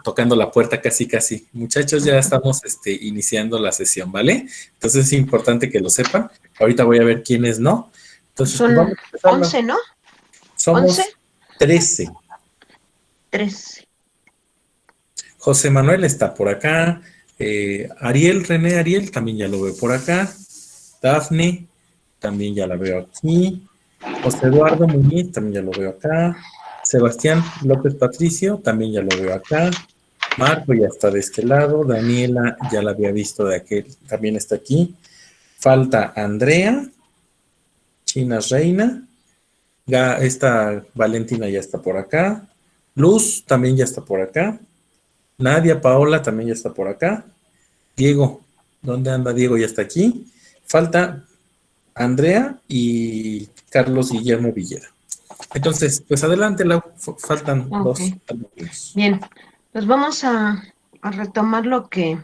tocando la puerta casi, casi. Muchachos, ya estamos iniciando la sesión, ¿vale? Entonces es importante que lo sepan. Ahorita voy a ver quiénes no. Entonces, pues Son vamos a empezarlo. 11, ¿no? 11, Somos 13. 13. José Manuel está por acá. Ariel, René Ariel, también ya lo veo por acá. Dafne, también ya la veo aquí. José Eduardo Muñiz, también ya lo veo acá. Sebastián López Patricio, también ya lo veo acá. Marco ya está de este lado. Daniela ya la había visto de aquel, también está aquí. Falta Andrea, China Reina. Esta Valentina ya está por acá. Luz también ya está por acá. Nadia Paola también ya está por acá. Diego, ¿dónde anda Diego? Ya está aquí. Falta Andrea y Carlos Guillermo Villera. Entonces, pues adelante, Lau, faltan Ok, dos alumnos. bien. Pues vamos a retomar lo que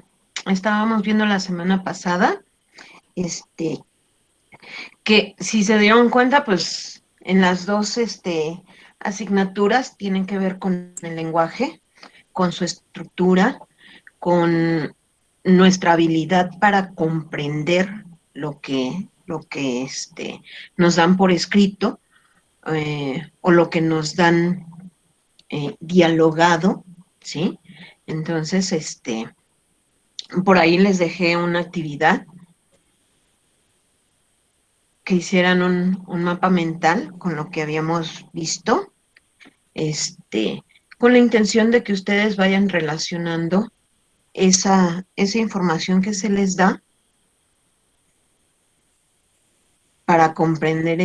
estábamos viendo la semana pasada. Este, que si se dieron cuenta, pues en las dos asignaturas tienen que ver con el lenguaje, con su estructura, con nuestra habilidad para comprender lo que nos dan por escrito, o lo que nos dan dialogado, ¿sí? Entonces, por ahí les dejé una actividad que hicieran un mapa mental con lo que habíamos visto, este, con la intención de que ustedes vayan relacionando esa información que se les da para comprender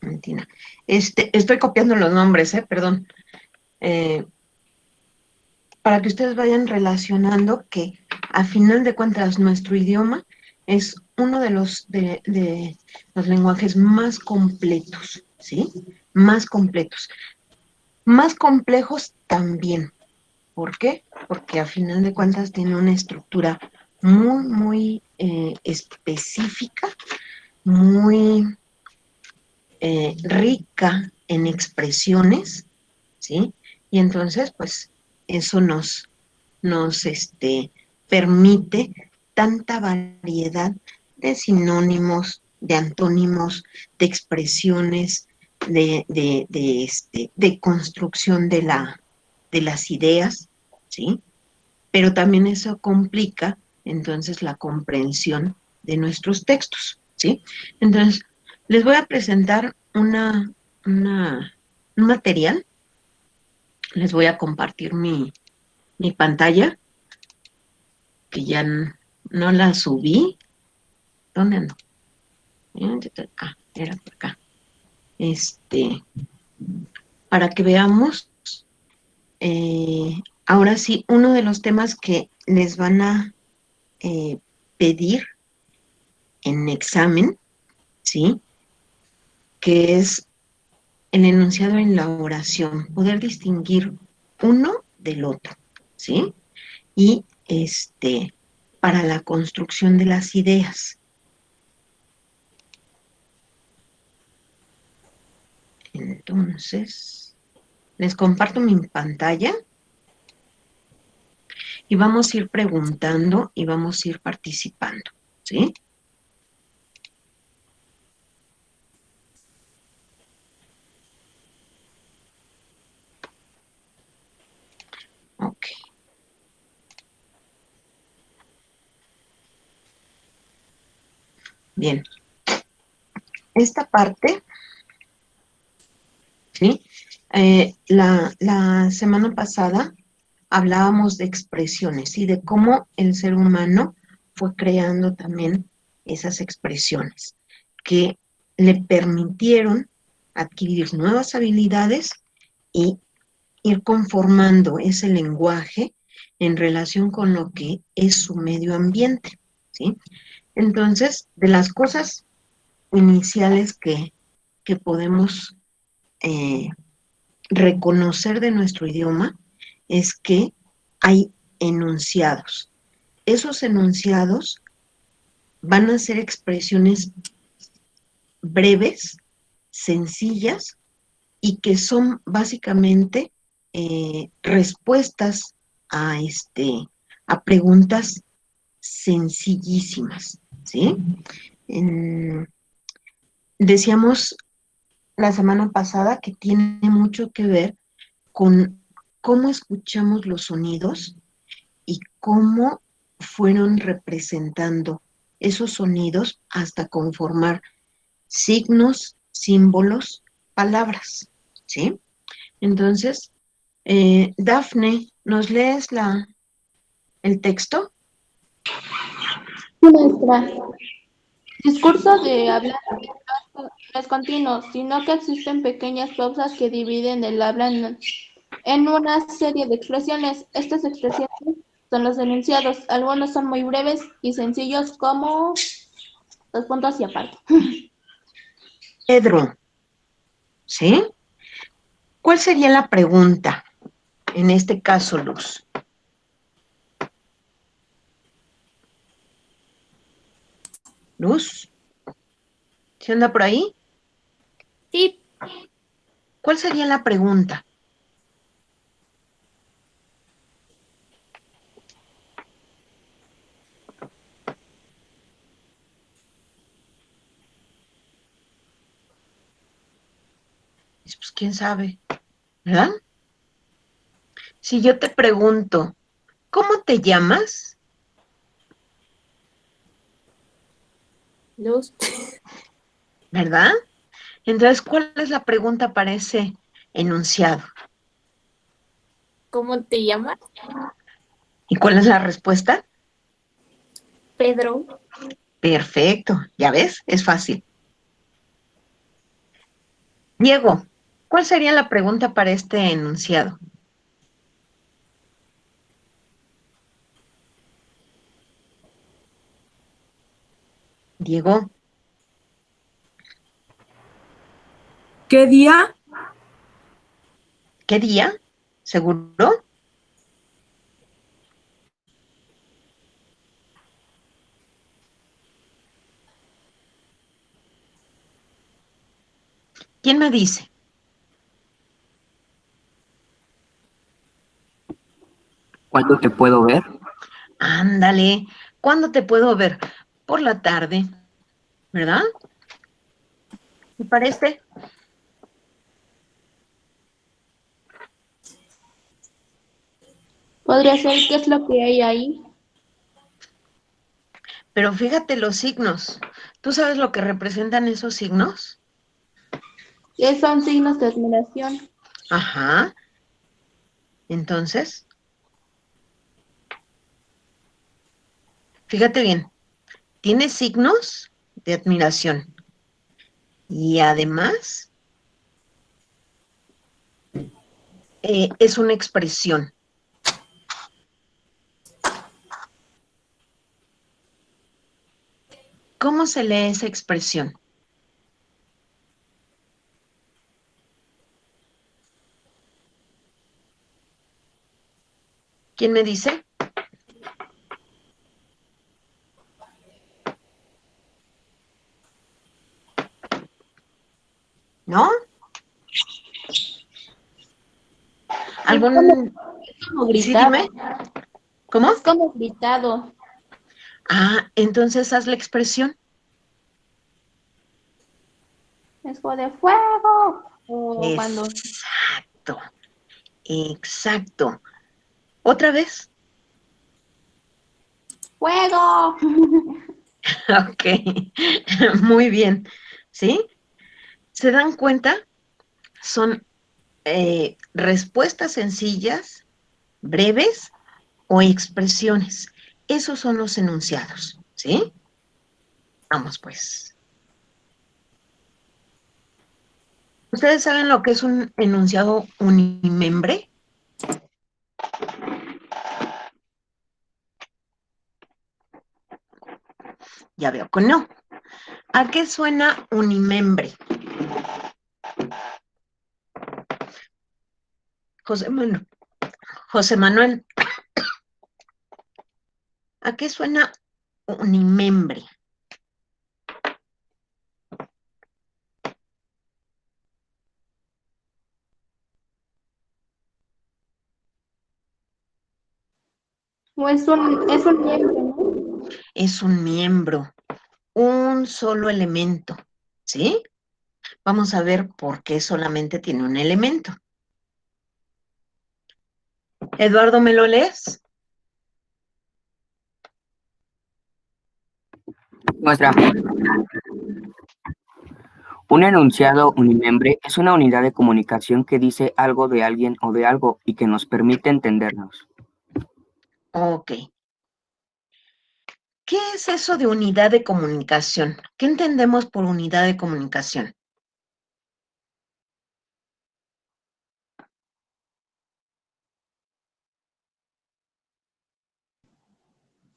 mentira. Estoy copiando los nombres, perdón. Eh, para que ustedes vayan relacionando que a final de cuentas nuestro idioma es uno de los lenguajes más completos, ¿sí? Más completos. Más complejos también. ¿Por qué? Porque a final de cuentas tiene una estructura muy, muy específica, muy rica en expresiones, ¿sí? Y entonces, pues, eso nos permite tanta variedad de sinónimos, de antónimos, de expresiones, de construcción de las ideas, ¿sí? Pero también eso complica entonces la comprensión de nuestros textos, ¿sí? Entonces, les voy a presentar un material, les voy a compartir mi pantalla, que ya no la subí. ¿Dónde ando? Ah, era por acá. Para que veamos, ahora sí, uno de los temas que les van a pedir en examen, ¿sí? Que es el enunciado en la oración, poder distinguir uno del otro, ¿sí? Y para la construcción de las ideas. Entonces, les comparto mi pantalla y vamos a ir preguntando y vamos a ir participando, ¿sí? Ok. Bien. Esta parte, ¿sí? La semana pasada hablábamos de expresiones y de cómo el ser humano fue creando también esas expresiones que le permitieron adquirir nuevas habilidades y ir conformando ese lenguaje en relación con lo que es su medio ambiente, ¿sí? Entonces, de las cosas iniciales que podemos eh, reconocer de nuestro idioma es que hay enunciados. Esos enunciados van a ser expresiones breves, sencillas y que son básicamente respuestas a, a preguntas sencillísimas, ¿sí? Decíamos la semana pasada que tiene mucho que ver con cómo escuchamos los sonidos y cómo fueron representando esos sonidos hasta conformar signos, símbolos, palabras, ¿sí? Entonces, Dafne, ¿nos lees el texto? Maestra, discurso de habla no es continuo, sino que existen pequeñas pausas que dividen el habla en una serie de expresiones. Estas expresiones son los enunciados. Algunos son muy breves y sencillos como dos puntos y aparte. Pedro, ¿sí? ¿Cuál sería la pregunta en este caso, Luz? Luz, ¿sí anda por ahí? Sí. ¿Cuál sería la pregunta? Pues quién sabe, ¿verdad? Si yo te pregunto, ¿cómo te llamas? Luz. ¿Verdad? Entonces, ¿cuál es la pregunta para ese enunciado? ¿Cómo te llamas? ¿Y cuál es la respuesta? Pedro. Perfecto, ya ves, es fácil. Diego, ¿cuál sería la pregunta para este enunciado? Diego, ¿Qué día? ¿qué día? ¿Seguro? ¿Quién me dice? ¿Cuándo te puedo ver? Ándale, ¿cuándo te puedo ver? Por la tarde, ¿verdad? ¿Te parece? ¿Podría ser qué es lo que hay ahí? Pero fíjate los signos. ¿Tú sabes lo que representan esos signos? ¿Qué son signos de admiración? Ajá. Entonces, fíjate bien, tiene signos de admiración y además es una expresión. ¿Cómo se lee esa expresión? ¿Quién me dice? ¿No? ¿Algún? Es como Sí, gritado. dime. ¿Cómo? Es como gritado. Ah, entonces haz la expresión. Es como de fuego. O cuando Exacto, exacto. ¿Otra vez? ¡fuego! Ok, muy bien. ¿Sí? ¿Se dan cuenta? Son respuestas sencillas, breves o expresiones. Esos son los enunciados, ¿sí? Vamos pues. ¿Ustedes saben lo que es un enunciado unimembre? Ya veo que no. ¿A qué suena unimembre? José Manuel. José Manuel, ¿a qué suena unimembre? O es un miembro, ¿no? Es un miembro, un solo elemento, ¿sí? Vamos a ver por qué solamente tiene un elemento. Eduardo, ¿me lo lees? Muestra. Un enunciado unimembre es una unidad de comunicación que dice algo de alguien o de algo y que nos permite entendernos. Ok. ¿Qué es eso de unidad de comunicación? ¿Qué entendemos por unidad de comunicación?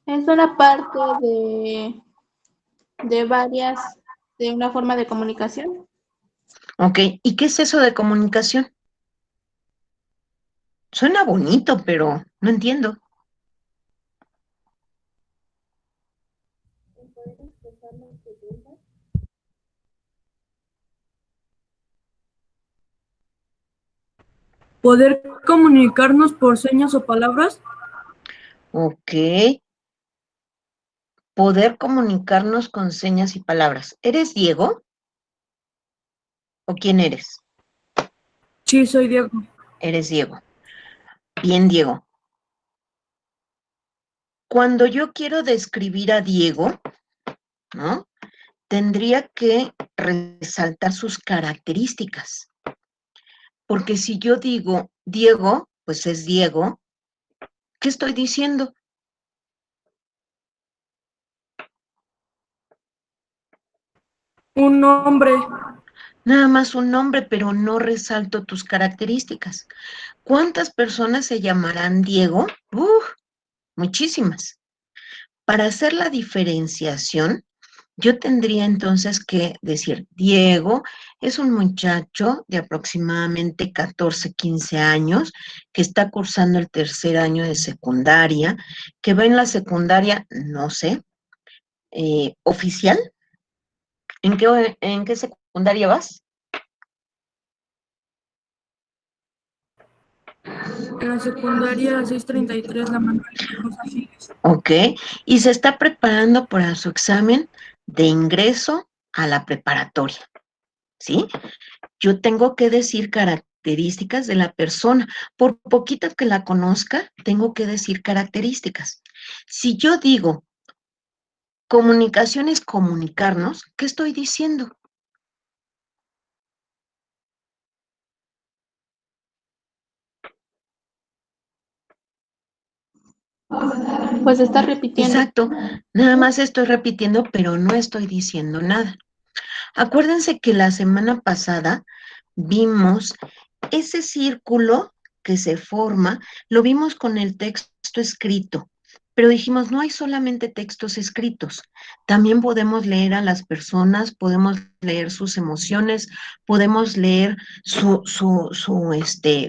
Es una parte de varias, de una forma de comunicación. Ok. ¿Y qué es eso de comunicación? Suena bonito, pero no entiendo. ¿Poder comunicarnos por señas o palabras? Ok. Poder comunicarnos con señas y palabras. ¿Eres Diego? ¿O quién eres? Sí, soy Diego. Eres Diego. Bien, Diego. Cuando yo quiero describir a Diego, ¿no? Tendría que resaltar sus características. Porque si yo digo Diego, pues es Diego, ¿qué estoy diciendo? Un nombre. Nada más un nombre, pero no resalto tus características. ¿Cuántas personas se llamarán Diego? Muchísimas. Para hacer la diferenciación, yo tendría entonces que decir, Diego es un muchacho de aproximadamente 14, 15 años que está cursando el tercer año de secundaria, que va en la secundaria, no sé, oficial. ¿En qué secundaria vas? En la secundaria 633, la Manuel Hinojosa Giles. Ok, y se está preparando para su examen de ingreso a la preparatoria, ¿sí? Yo tengo que decir características de la persona. Por poquito que la conozca, tengo que decir características. Si yo digo comunicación es comunicarnos, ¿qué estoy diciendo? Pues está repitiendo. Exacto, nada más estoy repitiendo, pero no estoy diciendo nada. Acuérdense que la semana pasada vimos ese círculo que se forma, lo vimos con el texto escrito, pero dijimos, no hay solamente textos escritos, también podemos leer a las personas, podemos leer sus emociones, podemos leer su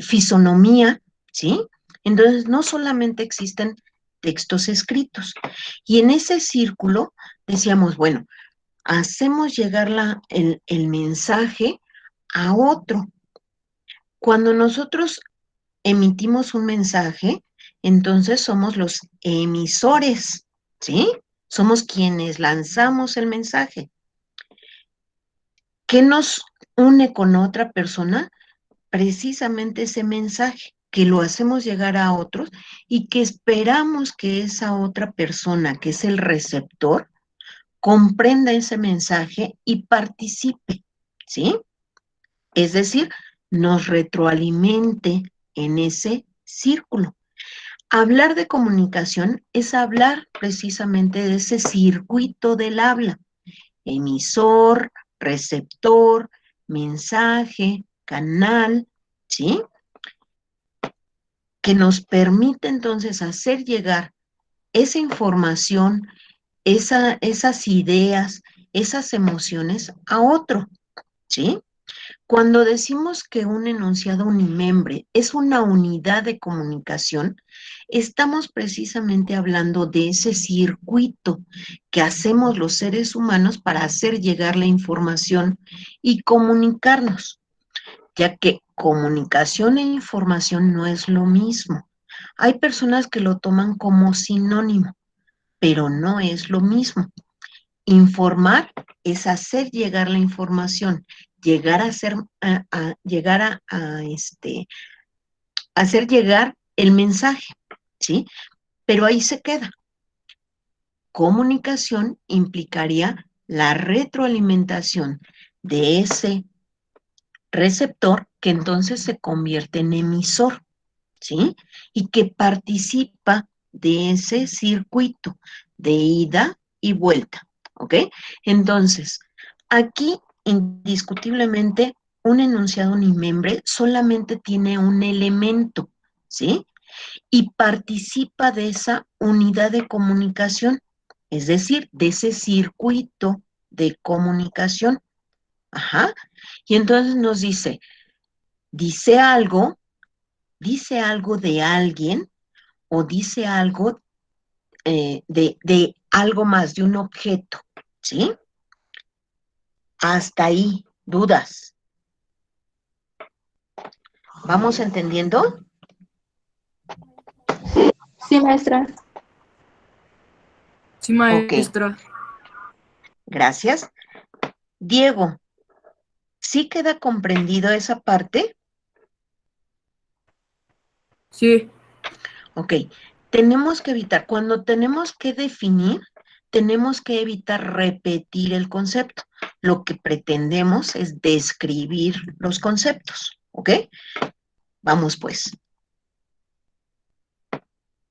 fisonomía, ¿sí? Entonces, no solamente existen textos escritos. Y en ese círculo decíamos, bueno, hacemos llegar el mensaje a otro. Cuando nosotros emitimos un mensaje, entonces somos los emisores, ¿sí? Somos quienes lanzamos el mensaje. ¿Qué nos une con otra persona? Precisamente ese mensaje, que lo hacemos llegar a otros y que esperamos que esa otra persona, que es el receptor, comprenda ese mensaje y participe, ¿sí? Es decir, nos retroalimente en ese círculo. Hablar de comunicación es hablar precisamente de ese circuito del habla, emisor, receptor, mensaje, canal, ¿sí? Que nos permite entonces hacer llegar esa información, esas ideas, esas emociones a otro, ¿sí? Cuando decimos que un enunciado unimembre es una unidad de comunicación, estamos precisamente hablando de ese circuito que hacemos los seres humanos para hacer llegar la información y comunicarnos, ya que comunicación e información no es lo mismo. Hay personas que lo toman como sinónimo, pero no es lo mismo. Informar es hacer llegar la información, llegar a hacer, llegar hacer llegar el mensaje, ¿sí? Pero ahí se queda. Comunicación implicaría la retroalimentación de ese receptor que entonces se convierte en emisor, ¿sí? Y que participa de ese circuito de ida y vuelta, ¿ok? Entonces, aquí indiscutiblemente un enunciado unimembre solamente tiene un elemento, ¿sí? Y participa de esa unidad de comunicación, es decir, de ese circuito de comunicación. Ajá. Y entonces nos dice algo de alguien o dice algo de algo más, de un objeto, ¿sí? Hasta ahí, dudas. ¿Vamos entendiendo? Sí, maestra. Sí, Ok, maestra. gracias. Diego, ¿sí queda comprendido esa parte? Sí, Ok, tenemos que evitar, cuando tenemos que definir, tenemos que evitar repetir el concepto. Lo que pretendemos es describir los conceptos, ¿ok? Vamos pues.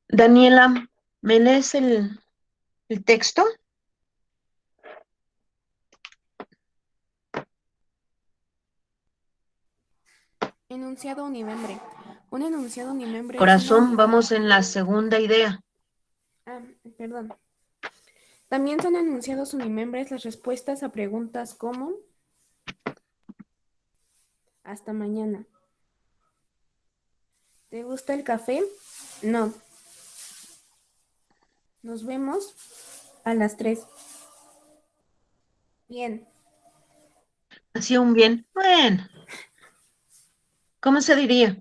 Daniela, ¿me lees el texto? Enunciado unimembre. Un enunciado unimembre es una Corazón, unidad. vamos en la segunda idea. Ah, perdón. También son enunciados unimembres las respuestas a preguntas como hasta mañana. ¿Te gusta el café? No. Nos vemos a las 3. Bien. Así un bien. Bueno, ¿cómo se diría?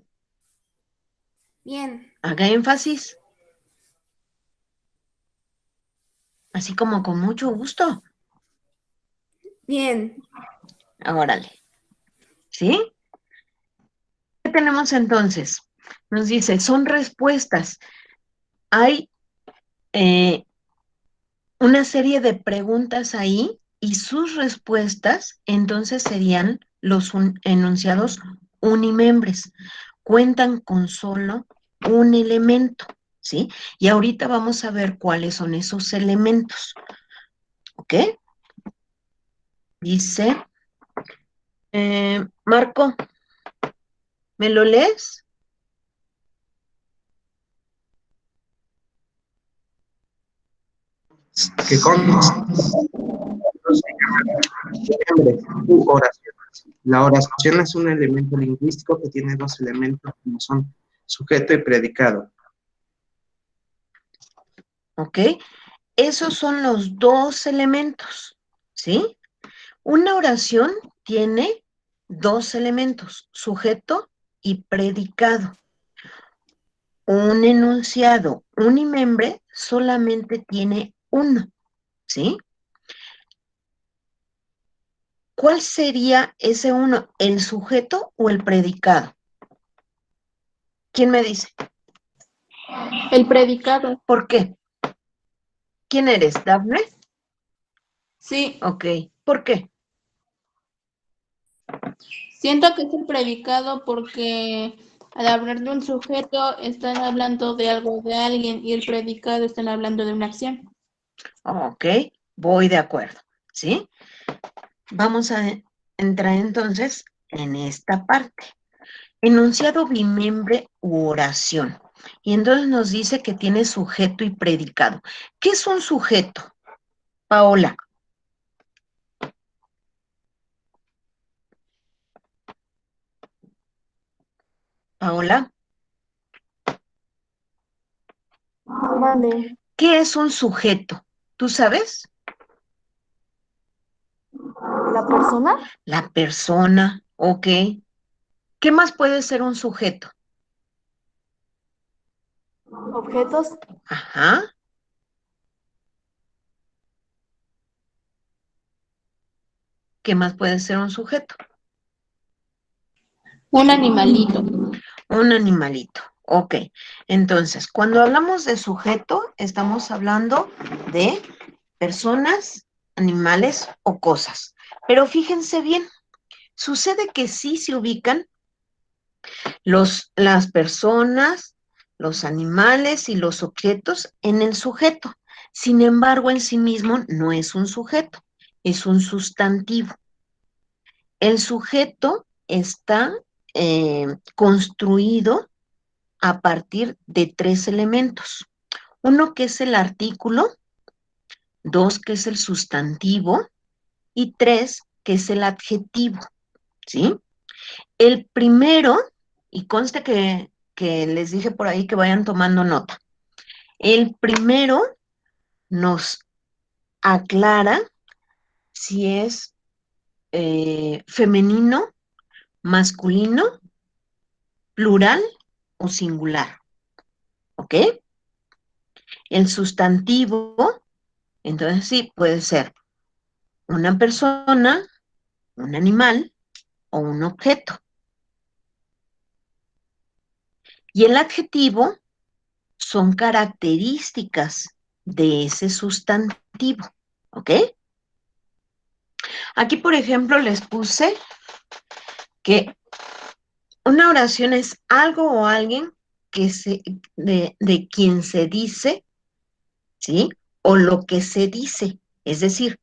Bien. Haga énfasis. Así como con mucho gusto. Bien. Órale. ¿Sí? ¿Qué tenemos entonces? Nos dice, son respuestas. Hay una serie de preguntas ahí y sus respuestas entonces serían los enunciados unimembres. Cuentan con solo un elemento, ¿sí? Y ahorita vamos a ver cuáles son esos elementos, ¿ok? Dice, Marco, ¿me lo lees? Que consta de oraciones. La oración es un elemento lingüístico que tiene dos elementos como son sujeto y predicado. ¿Ok? Esos son los dos elementos, ¿sí? Una oración tiene dos elementos, sujeto y predicado. Un enunciado unimembre solamente tiene uno, ¿sí? ¿Cuál sería ese uno, el sujeto o el predicado? ¿Quién me dice? El predicado. ¿Por qué? ¿Quién eres, Dafne? Sí, Ok, ¿por qué? siento que es el predicado porque al hablar de un sujeto están hablando de algo de alguien y el predicado están hablando de una acción. Ok, voy de acuerdo, ¿sí? Vamos a entrar entonces en esta parte. Enunciado bimembre u oración. Y entonces nos dice que tiene sujeto y predicado. ¿Qué es un sujeto, Paola? Paola, Mande. ¿qué es un sujeto? ¿Tú sabes? ¿La persona? La persona, ok. ¿Qué más puede ser un sujeto? Objetos. Ajá. ¿Qué más puede ser un sujeto? Un animalito. Un animalito. Ok. Entonces, cuando hablamos de sujeto, estamos hablando de personas, animales o cosas. Pero fíjense bien, sucede que sí se ubican las personas, los animales y los objetos en el sujeto. Sin embargo, en sí mismo no es un sujeto, es un sustantivo. El sujeto está construido a partir de 3 elementos. Uno que es el artículo, 2 que es el sustantivo y 3 que es el adjetivo, ¿sí? El primero, y conste que les dije por ahí que vayan tomando nota, el primero nos aclara si es femenino, masculino, plural o singular, ¿ok? El sustantivo, entonces sí, puede ser una persona, un animal o un objeto. Y el adjetivo son características de ese sustantivo, ¿ok? Aquí, por ejemplo, les puse que una oración es algo o alguien de quien se dice, ¿sí? O lo que se dice, es decir,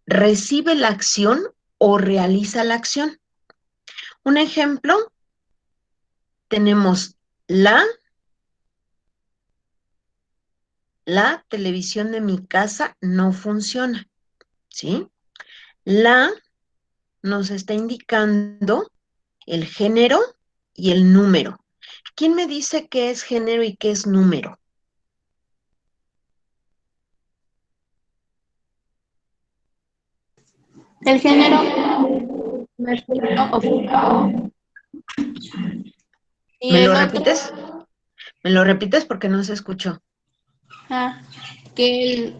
recibe la acción o realiza la acción. Un ejemplo, tenemos la televisión de mi casa no funciona, ¿sí? La nos está indicando el género y el número. ¿Quién me dice qué es género y qué es número? El género masculino o femenino. Y ¿Me lo el otro, repites? ¿Me lo repites porque no se escuchó? que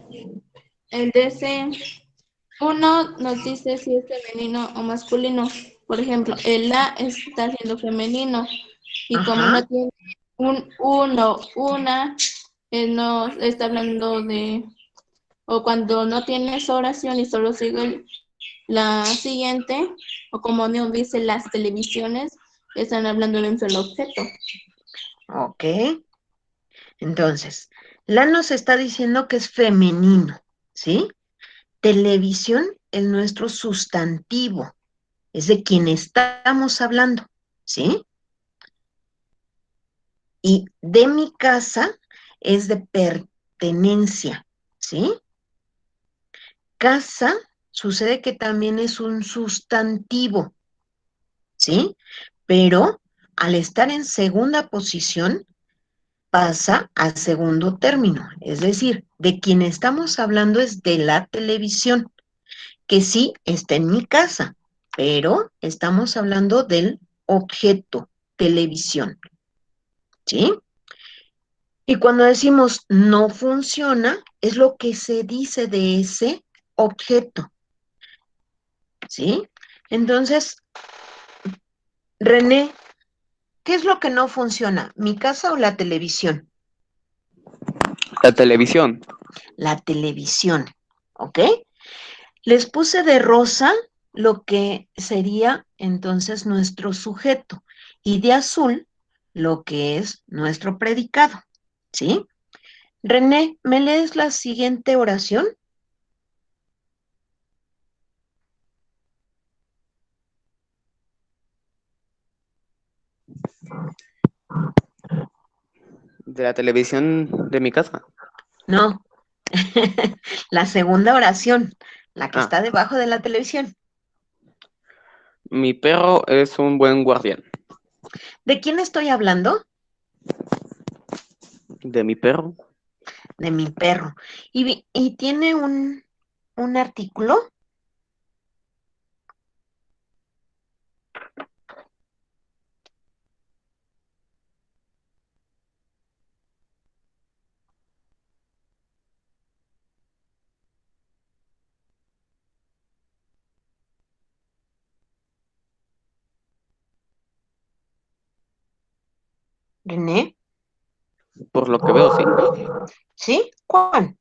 el DC uno nos dice si es femenino o masculino. Por ejemplo, el la está siendo femenino y como Ajá. no tiene un uno, una, nos está hablando de, o cuando no tienes oración y solo sigue la siguiente, o como nos dice las televisiones, están hablando de un solo objeto. Ok. Entonces, la nos está diciendo que es femenino, ¿sí? Televisión es nuestro sustantivo, es de quien estamos hablando, ¿sí? Y de mi casa es de pertenencia, ¿sí? Casa sucede que también es un sustantivo, ¿sí? Pero al estar en segunda posición, pasa a segundo término. Es decir, de quien estamos hablando es de la televisión, que sí está en mi casa, pero estamos hablando del objeto televisión, ¿sí? Y cuando decimos no funciona, es lo que se dice de ese objeto, ¿sí? Entonces, René, ¿qué es lo que no funciona? ¿Mi casa o la televisión? La televisión. La televisión, ¿ok? Les puse de rosa lo que sería entonces nuestro sujeto y de azul lo que es nuestro predicado, ¿sí? René, ¿me lees la siguiente oración? De la televisión de mi casa. No, la segunda oración, la que Ah, está debajo de la televisión. mi perro es un buen guardián. ¿De quién estoy hablando? De mi perro. De mi perro. Y tiene un artículo. René, Por lo que veo, sí. ¿sí? ¿Cuál?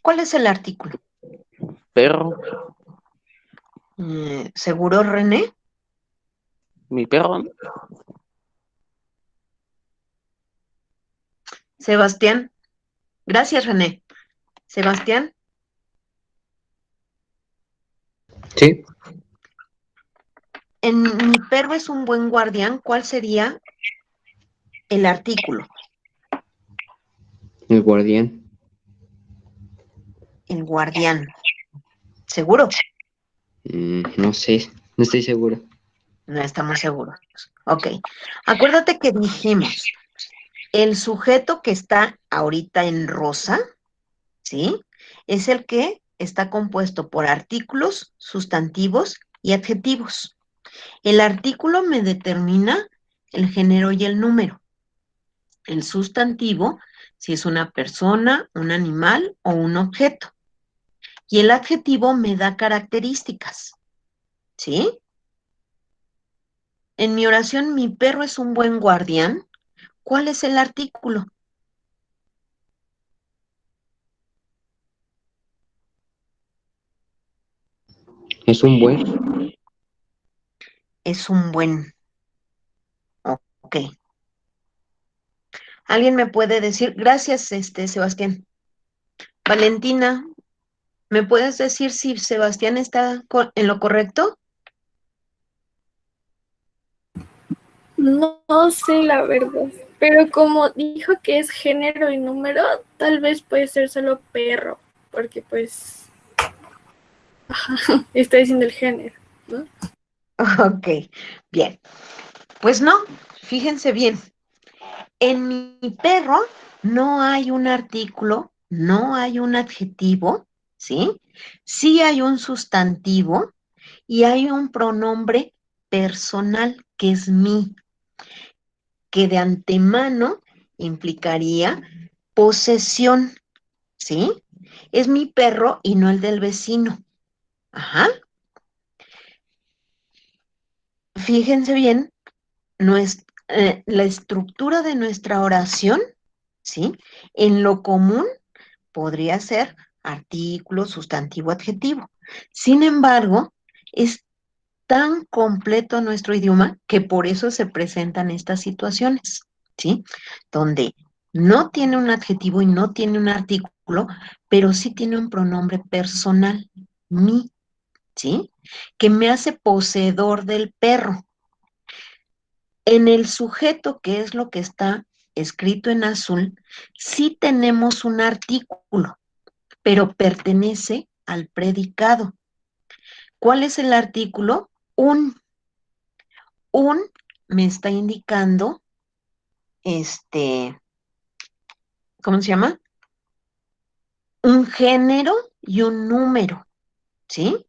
¿Cuál es el artículo? Perro, ¿Seguro, René? mi perro, Sebastián. Gracias, René. Sebastián, Sí, en mi perro es un buen guardián, ¿cuál sería el artículo? El guardián. El guardián. ¿Seguro? No sé, no estoy seguro. No estamos seguros. Ok. Acuérdate que dijimos, el sujeto que está ahorita en rosa, ¿sí? Es el que está compuesto por artículos, sustantivos y adjetivos. El artículo me determina el género y el número. El sustantivo, si es una persona, un animal o un objeto. Y el adjetivo me da características, ¿sí? En mi oración, mi perro es un buen guardián. ¿Cuál es el artículo? Es un buen. Es un buen. Ok. ¿Alguien me puede decir? Gracias, Sebastián. Valentina, ¿me puedes decir si Sebastián está en lo correcto? No, sé la verdad, pero como dijo que es género y número, tal vez puede ser solo perro, porque pues está diciendo el género, ¿no? Ok, bien. Pues no, fíjense bien. En mi perro no hay un artículo, no hay un adjetivo, ¿sí? Sí hay un sustantivo y hay un pronombre personal que es mi, que de antemano implicaría posesión, ¿sí? Es mi perro y no el del vecino. Ajá. Fíjense bien, la estructura de nuestra oración, ¿sí? En lo común podría ser artículo, sustantivo, adjetivo. Sin embargo, es tan completo nuestro idioma que por eso se presentan estas situaciones, ¿sí? Donde no tiene un adjetivo y no tiene un artículo, pero sí tiene un pronombre personal, mi, ¿sí? Que me hace poseedor del perro. En el sujeto, que es lo que está escrito en azul, sí tenemos un artículo, pero pertenece al predicado. ¿Cuál es el artículo? Un me está indicando, ¿cómo se llama? Un género y un número, ¿sí?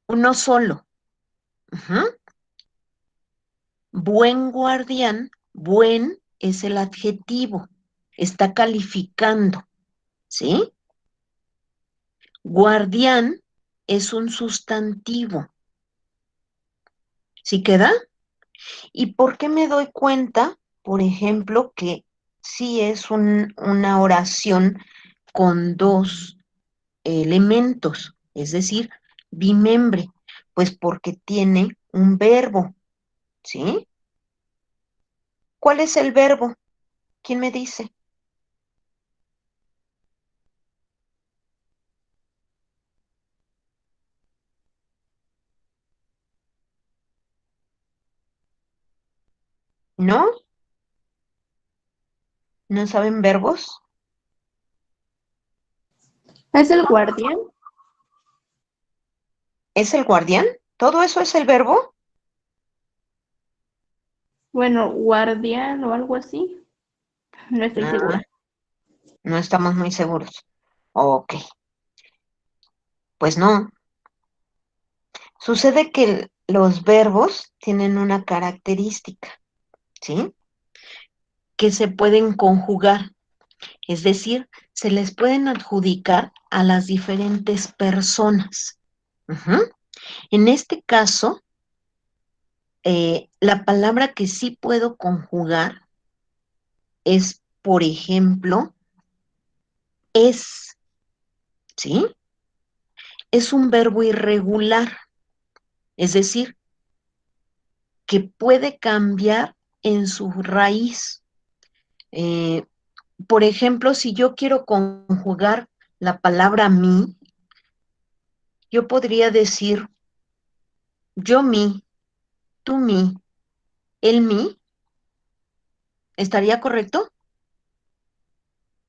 Uno solo. Ujú. Buen guardián, buen es el adjetivo, está calificando, ¿sí? Guardián es un sustantivo. ¿Sí queda? ¿Y por qué me doy cuenta, por ejemplo, que sí es una oración con dos elementos, es decir, bimembre? Pues porque tiene un verbo, ¿sí? ¿Cuál es el verbo? ¿Quién me dice? ¿No? ¿No saben verbos? ¿Es el guardián? ¿Es el guardián? ¿Todo eso es el verbo? Bueno, guardián o algo así. No estoy Ah, segura. no estamos muy seguros. Ok, pues no. Sucede que los verbos tienen una característica, ¿sí? Que se pueden conjugar, es decir, se les pueden adjudicar a las diferentes personas. Ujú. En este caso, la palabra que sí puedo conjugar es, por ejemplo, es, ¿sí? Es un verbo irregular, es decir, que puede cambiar en su raíz. Eh, por ejemplo, si yo quiero conjugar la palabra mí, yo podría decir yo mí, tú mí, él mí. ¿Estaría correcto?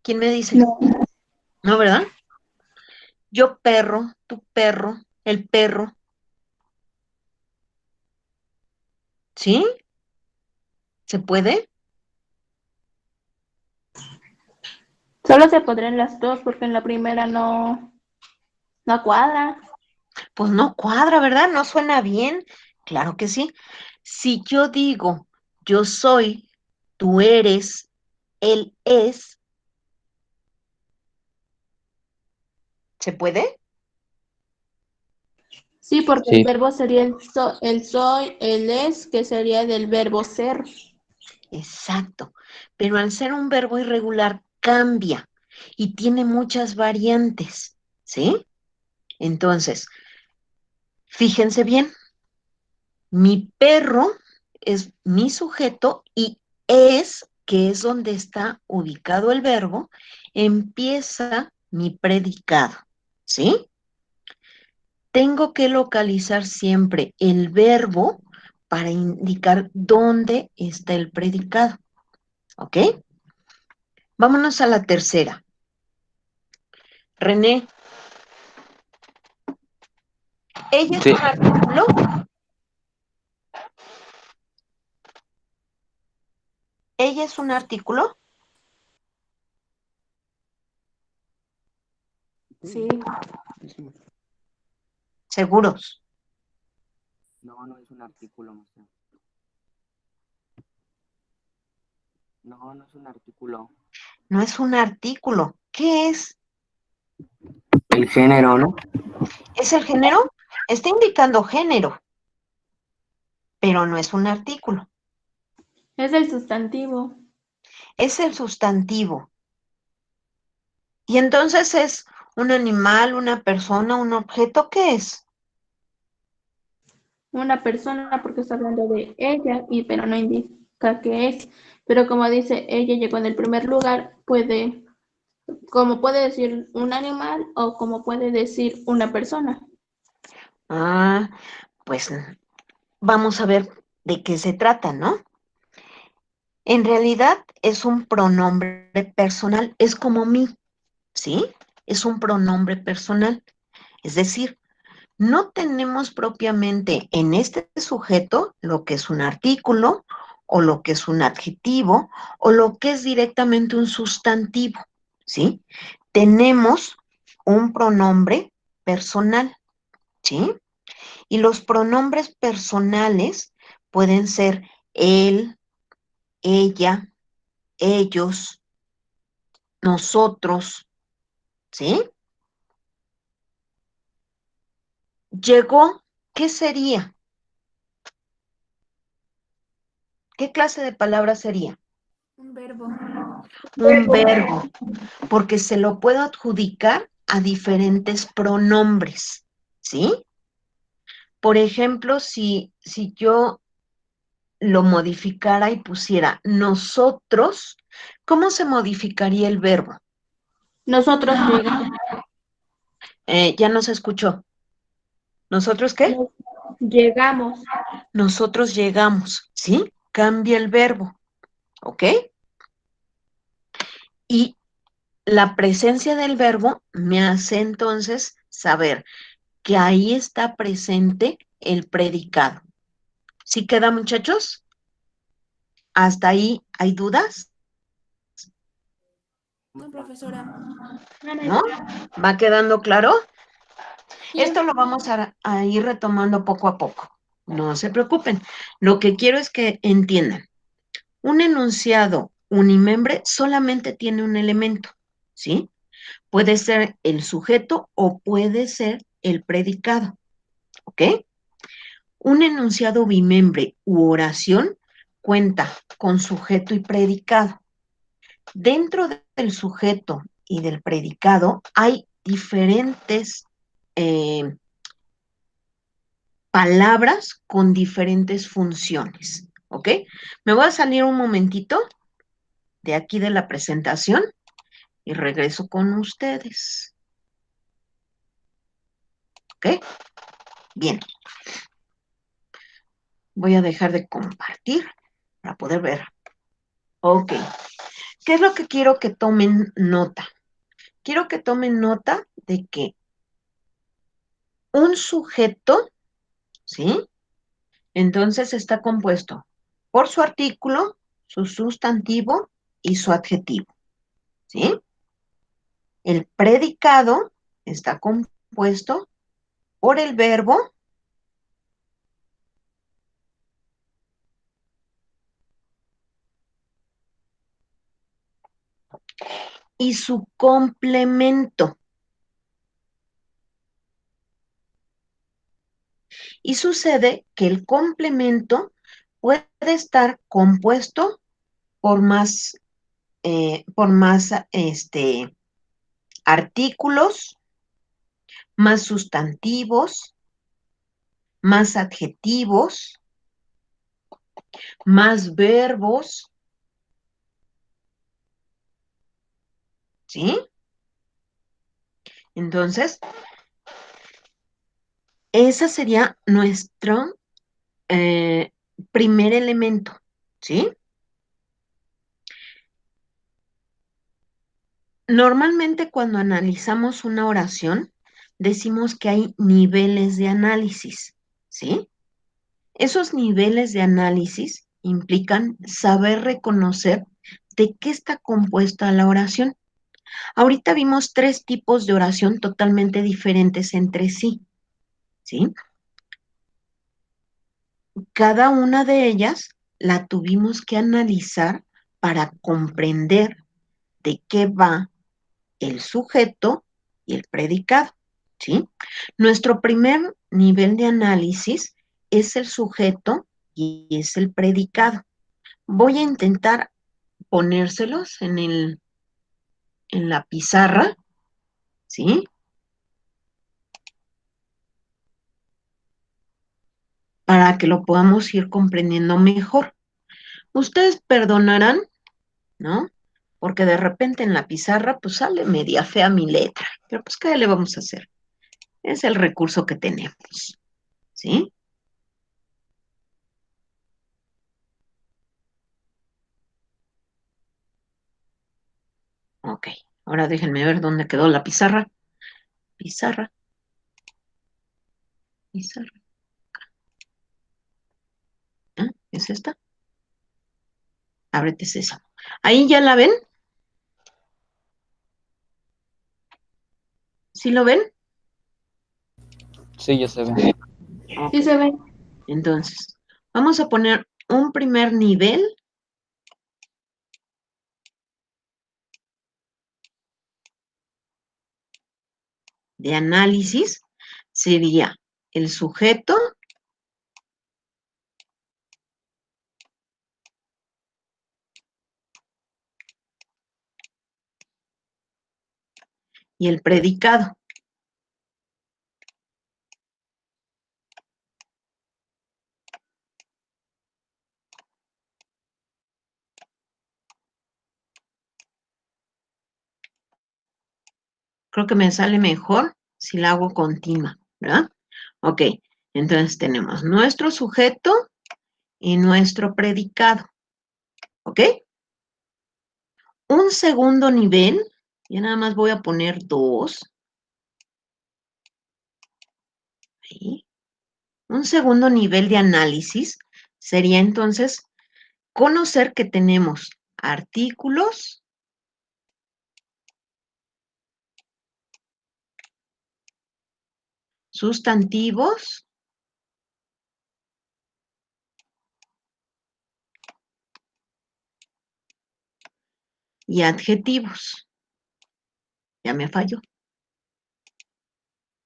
¿Quién me dice? No. No, ¿verdad? Yo perro, tu perro, el perro. ¿Sí? ¿Se puede? Solo se podrían las dos porque en la primera no cuadra. Pues no cuadra, ¿verdad? No suena bien. Claro que sí. Si yo digo yo soy, tú eres, él es, ¿se puede? Sí, porque el Sí, verbo sería el soy, el es, que sería del verbo ser. Exacto. Pero al ser un verbo irregular cambia y tiene muchas variantes, ¿sí? Entonces, fíjense bien, mi perro es mi sujeto y es, que es donde está ubicado el verbo, empieza mi predicado, ¿sí? Tengo que localizar siempre el verbo para indicar dónde está el predicado, ¿ok? Vámonos a la tercera. René, ¿ella es Sí, un artículo? ¿Ella es un artículo? Sí. ¿Seguros? No, no es un artículo, maestra. No, no es un artículo. No es un artículo. ¿Qué es? El género, ¿no? ¿Es el género? Está indicando género, pero no es un artículo. Es el sustantivo. Es el sustantivo. Y entonces es un animal, una persona, un objeto. ¿Qué es? Una persona porque está hablando de ella, pero no indica qué es. Pero como dice, ella llegó en el primer lugar, como puede decir un animal o como puede decir una persona. Ah, pues vamos a ver de qué se trata, ¿no? En realidad es un pronombre personal, es como mí, ¿sí? Es un pronombre personal. Es decir, no tenemos propiamente en este sujeto lo que es un artículo o lo que es un adjetivo o lo que es directamente un sustantivo, ¿sí? Tenemos un pronombre personal, ¿sí? Y los pronombres personales pueden ser él, ella, ellos, nosotros, ¿sí? Llegó, ¿qué sería? ¿Qué clase de palabra sería? Un verbo. Un verbo, porque se lo puedo adjudicar a diferentes pronombres, ¿sí? Por ejemplo, si yo lo modificara y pusiera nosotros, ¿cómo se modificaría el verbo? Nosotros llegamos. Ya no se escuchó. ¿Nosotros qué? Llegamos. Nosotros llegamos, ¿sí? Cambia el verbo, ¿ok? Y la presencia del verbo me hace entonces saber que ahí está presente el predicado. ¿Sí queda, muchachos? ¿Hasta ahí hay dudas? No, profesora. ¿No? ¿Va quedando claro? Sí. Esto lo vamos a ir retomando poco a poco. No se preocupen. Lo que quiero es que entiendan. Un enunciado unimembre solamente tiene un elemento, ¿sí? Puede ser el sujeto o puede ser el predicado, ¿ok? Un enunciado bimembre u oración cuenta con sujeto y predicado. Dentro del sujeto y del predicado hay diferentes palabras con diferentes funciones, ¿ok? Me voy a salir un momentito de aquí de la presentación y regreso con ustedes. ¿Ok? Bien. Voy a dejar de compartir para poder ver. Ok. ¿Qué es lo que quiero que tomen nota? Quiero que tomen nota de que un sujeto, ¿sí? Entonces está compuesto por su artículo, su sustantivo y su adjetivo, ¿sí? El predicado está compuesto por el verbo y su complemento. Y sucede que el complemento puede estar compuesto por más artículos, más sustantivos, más adjetivos, más verbos, ¿sí? Entonces, ese sería nuestro primer elemento, ¿sí? Normalmente cuando analizamos una oración, decimos que hay niveles de análisis, ¿sí? Esos niveles de análisis implican saber reconocer de qué está compuesta la oración. Ahorita vimos 3 tipos de oración totalmente diferentes entre sí, ¿sí? Cada una de ellas la tuvimos que analizar para comprender de qué va el sujeto y el predicado, ¿sí? Nuestro primer nivel de análisis es el sujeto y es el predicado. Voy a intentar ponérselos en la pizarra, ¿sí? Para que lo podamos ir comprendiendo mejor. Ustedes perdonarán, ¿no? Porque de repente en la pizarra pues sale media fea mi letra, pero pues ¿qué le vamos a hacer? Es el recurso que tenemos, ¿sí? Ok, ahora déjenme ver dónde quedó la pizarra. Pizarra, pizarra. ¿Ah? ¿Es esta? Ábrete Sésamo. ¿Ahí ya la ven? ¿Sí lo ven? Sí, ya se ve. Ok. Sí se ve. Entonces, vamos a poner un primer nivel de análisis. Sería el sujeto y el predicado. Creo que me sale mejor si la hago continua, ¿verdad? Ok, entonces tenemos nuestro sujeto y nuestro predicado, ¿ok? Un segundo nivel, ya nada más voy a poner 2. Ahí. Un segundo nivel de análisis sería entonces conocer que tenemos artículos, sustantivos y adjetivos. Ya me falló.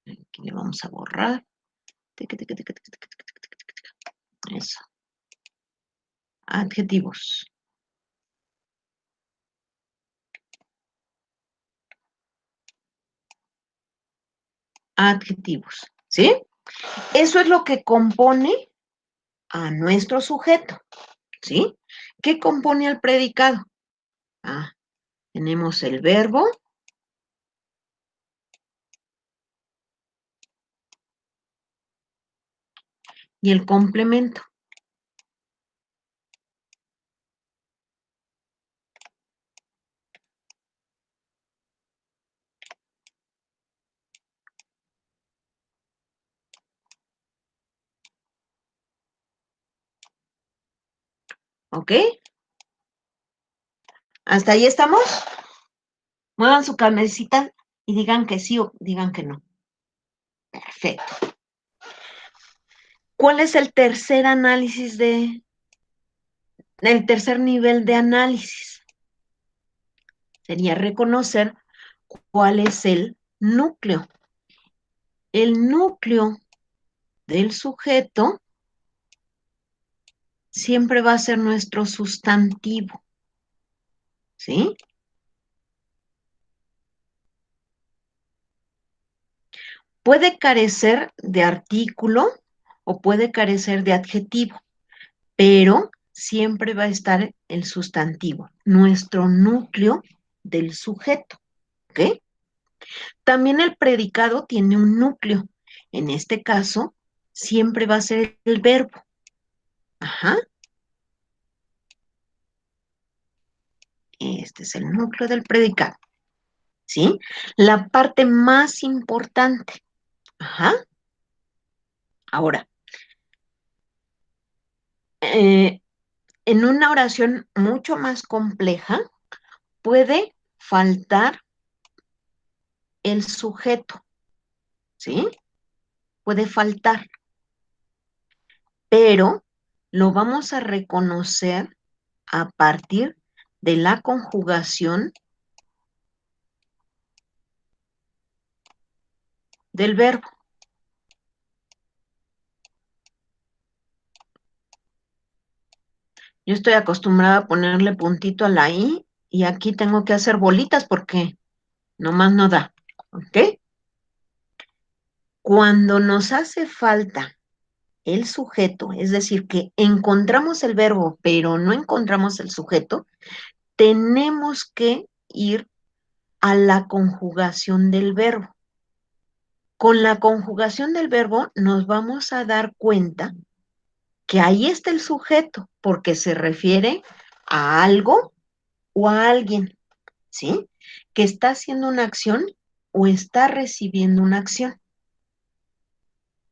Aquí le vamos a borrar. Eso. Adjetivos. Adjetivos, ¿sí? Eso es lo que compone a nuestro sujeto, ¿sí? ¿Qué compone al predicado? Ah, tenemos el verbo y el complemento. ¿Ok? ¿Hasta ahí estamos? Muevan su cabecita y digan que sí o digan que no. Perfecto. ¿Cuál es el tercer análisis el tercer nivel de análisis? Sería reconocer cuál es el núcleo. El núcleo del sujeto siempre va a ser nuestro sustantivo, ¿sí? Puede carecer de artículo o puede carecer de adjetivo, pero siempre va a estar el sustantivo, nuestro núcleo del sujeto, ¿ok? También el predicado tiene un núcleo. En este caso, siempre va a ser el verbo. Ajá. Este es el núcleo del predicado, ¿sí? La parte más importante. Ajá. Ahora, en una oración mucho más compleja, puede faltar el sujeto, ¿sí? Puede faltar, pero lo vamos a reconocer a partir de la conjugación del verbo. Yo estoy acostumbrada a ponerle puntito a la I y aquí tengo que hacer bolitas porque nomás no da, ¿ok? Cuando nos hace falta el sujeto, es decir, que encontramos el verbo, pero no encontramos el sujeto, tenemos que ir a la conjugación del verbo. Con la conjugación del verbo nos vamos a dar cuenta que ahí está el sujeto, porque se refiere a algo o a alguien, ¿sí? Que está haciendo una acción o está recibiendo una acción.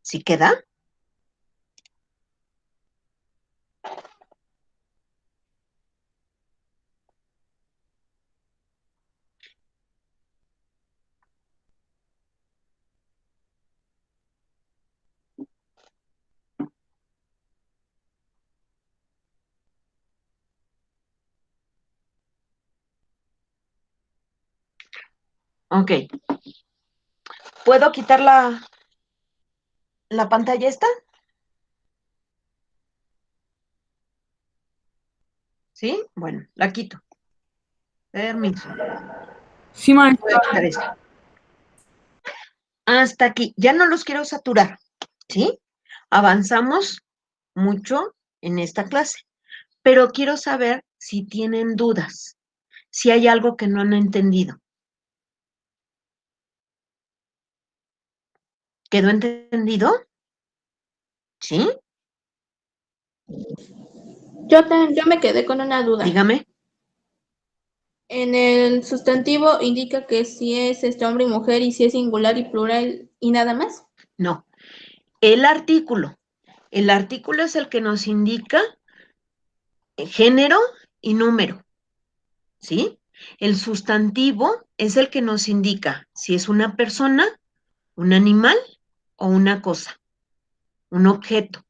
¿Sí queda? Ok. ¿Puedo quitar la pantalla esta? ¿Sí? Bueno, la quito. Permiso. Sí, Voy maestra. a quitar esta. Hasta aquí. Ya no los quiero saturar, ¿sí? Avanzamos mucho en esta clase, pero quiero saber si tienen dudas, si hay algo que no han entendido. ¿Quedó entendido? ¿Sí? Yo me quedé con una duda. Dígame. En el sustantivo indica que si es hombre y mujer y si es singular y plural y nada más. No. El artículo. El artículo es el que nos indica género y número, ¿sí? El sustantivo es el que nos indica si es una persona, un animal o una cosa, un objeto,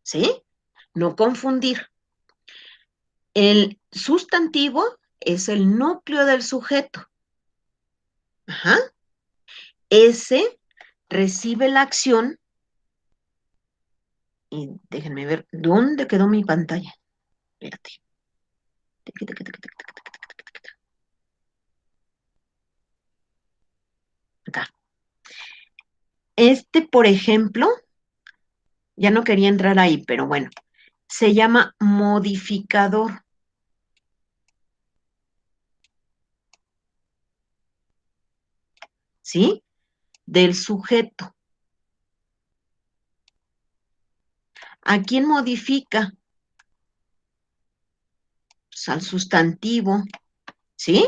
¿sí? No confundir. El sustantivo es el núcleo del sujeto. Ajá. Ese recibe la acción Y déjenme ver, ¿dónde quedó mi pantalla? Espérate. Tiqui, tiqui, tiqui, tiqui, tiqui, tiqui, tiqui, tiqui. Acá. Por ejemplo, ya no quería entrar ahí, pero bueno, se llama modificador. ¿Sí? Del sujeto. ¿A quién modifica? Pues al sustantivo. ¿Sí?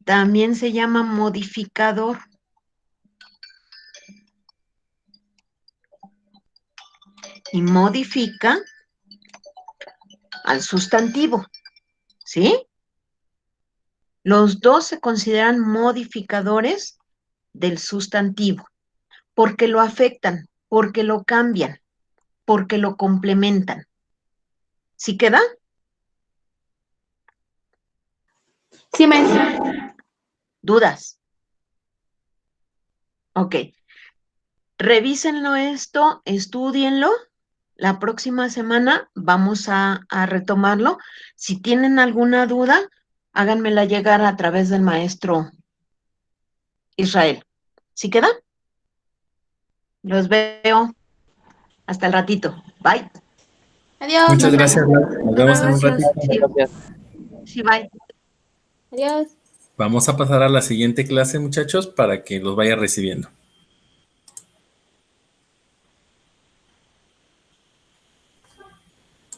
También se llama modificador. Y modifica al sustantivo. ¿Sí? Los dos se consideran modificadores del sustantivo, porque lo afectan, porque lo cambian, porque lo complementan. ¿Sí queda? Sí, maestra. ¿Dudas? Ok. Revísenlo esto, estúdienlo. La próxima semana vamos a retomarlo. Si tienen alguna duda, háganmela llegar a través del maestro Israel. ¿Sí queda? Los veo hasta el ratito. Bye. Adiós, Muchas maestra. gracias, Lau. Nos vemos en un Gracias. ratito. Sí, Gracias. sí, bye. Adiós. Vamos a pasar a la siguiente clase, muchachos, para que los vaya recibiendo.